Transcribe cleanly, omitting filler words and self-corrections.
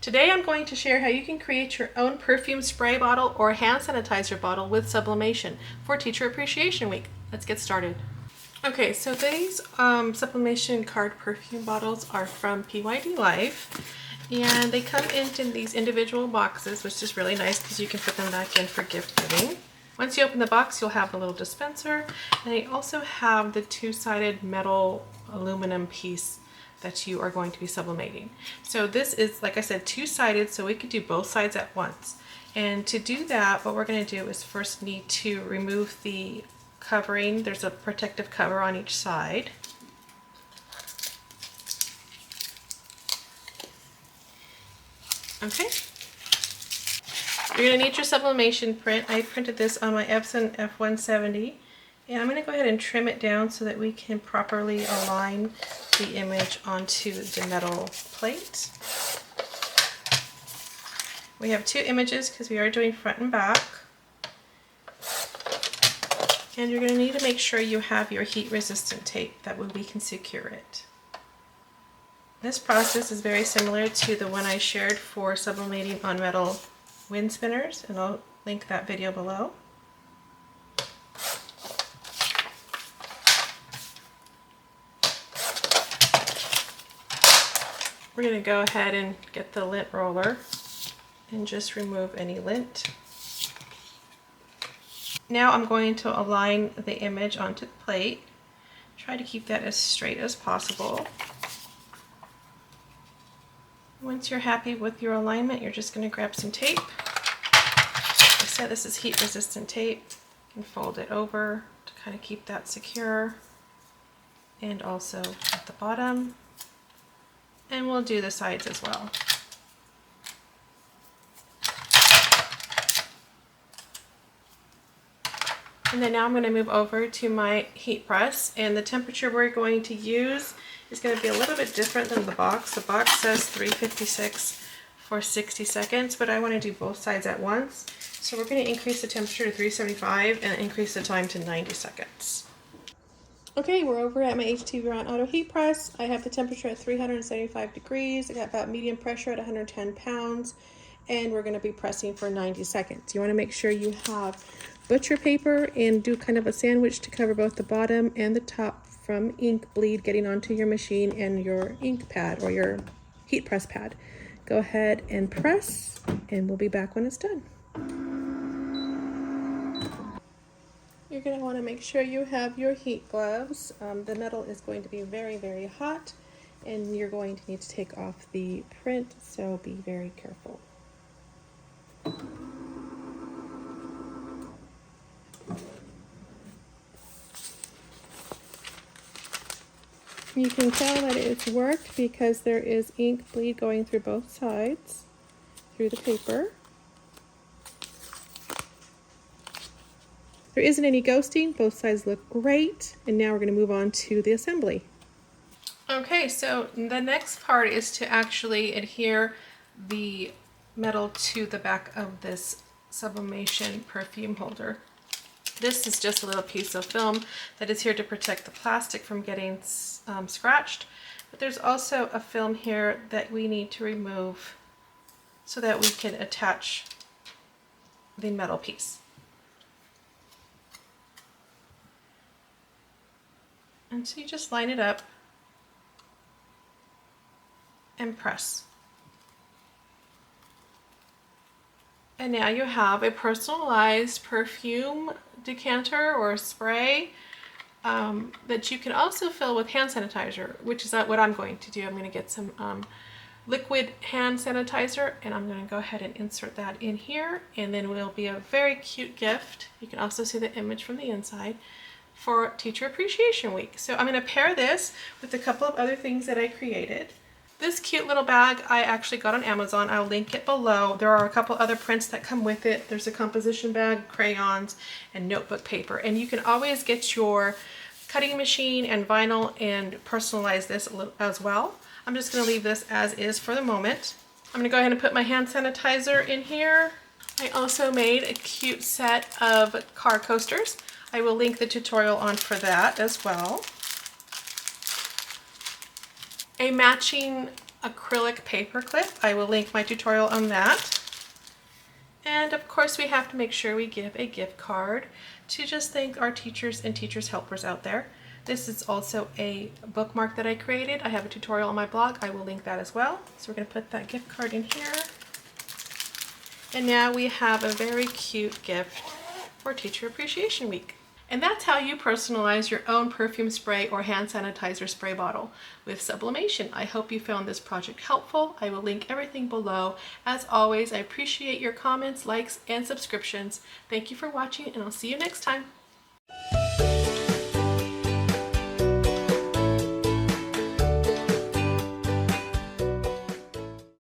Today I'm going to share how you can create your own perfume spray bottle or hand sanitizer bottle with sublimation for Teacher Appreciation Week. Let's get started. Okay, so these sublimation card perfume bottles are from PYD Life, and they come in these individual boxes, which is really nice because you can put them back in for gift giving. Once you open the box, you'll have a little dispenser, and they also have the two-sided metal aluminum piece that you are going to be sublimating. So this is, like I said, two-sided, so we could do both sides at once. And to do that, what we're going to do is first need to remove the covering. There's a protective cover on each side. Okay. You're going to need your sublimation print. I printed this on my Epson F170. And I'm going to go ahead and trim it down so that we can properly align the image onto the metal plate. We have two images because we are doing front and back. And you're going to need to make sure you have your heat resistant tape, that way we can secure it. This process is very similar to the one I shared for sublimating on metal wind spinners, and I'll link that video below. We're going to go ahead and get the lint roller and just remove any lint. Now I'm going to align the image onto the plate. Try to keep that as straight as possible. Once you're happy with your alignment, you're just going to grab some tape. Like I said, this is heat resistant tape. You can fold it over to kind of keep that secure, and also at the bottom. And we'll do the sides as well. And then now I'm going to move over to my heat press, and the temperature we're going to use is going to be a little bit different than the box. The box says 356 for 60 seconds, but I want to do both sides at once. So we're going to increase the temperature to 375 and increase the time to 90 seconds. Okay, we're over at my HT Viron Auto Heat Press. I have the temperature at 375 degrees. I got about medium pressure at 110 pounds, and we're going to be pressing for 90 seconds. You want to make sure you have butcher paper and do kind of a sandwich to cover both the bottom and the top from ink bleed getting onto your machine and your ink pad or your heat press pad. Go ahead and press, and we'll be back when it's done. You're going to want to make sure you have your heat gloves. The metal is going to be very, very hot, and you're going to need to take off the print, so be very careful. You can tell that it's worked because there is ink bleed going through both sides, through the paper. There isn't any ghosting, both sides look great, and now we're going to move on to the assembly. Okay, so the next part is to actually adhere the metal to the back of this sublimation perfume holder. This is just a little piece of film that is here to protect the plastic from getting scratched, but there's also a film here that we need to remove so that we can attach the metal piece. And so you just line it up and press. And now you have a personalized perfume decanter or spray that you can also fill with hand sanitizer, which is what I'm going to do. I'm going to get some liquid hand sanitizer, and I'm going to go ahead and insert that in here, and then it will be a very cute gift. You can also see the image from the inside for Teacher Appreciation Week. So I'm going to pair this with a couple of other things that I created. This cute little bag I actually got on Amazon. I'll link it below. There are a couple other prints that come with it. There's a composition bag, crayons, and notebook paper. And you can always get your cutting machine and vinyl and personalize this as well. I'm just going to leave this as is for the moment. I'm going to go ahead and put my hand sanitizer in here. I also made a cute set of car coasters. I will link the tutorial on for that as well. A matching acrylic paper clip. I will link my tutorial on that. And of course we have to make sure we give a gift card to just thank our teachers and teachers helpers out there. This is also a bookmark that I created. I have a tutorial on my blog. I will link that as well. So we're going to put that gift card in here. And now we have a very cute gift for Teacher Appreciation Week. And that's how you personalize your own perfume spray or hand sanitizer spray bottle with sublimation. I hope you found this project helpful. I will link everything below. As always, I appreciate your comments, likes, and subscriptions. Thank you for watching, and I'll see you next time.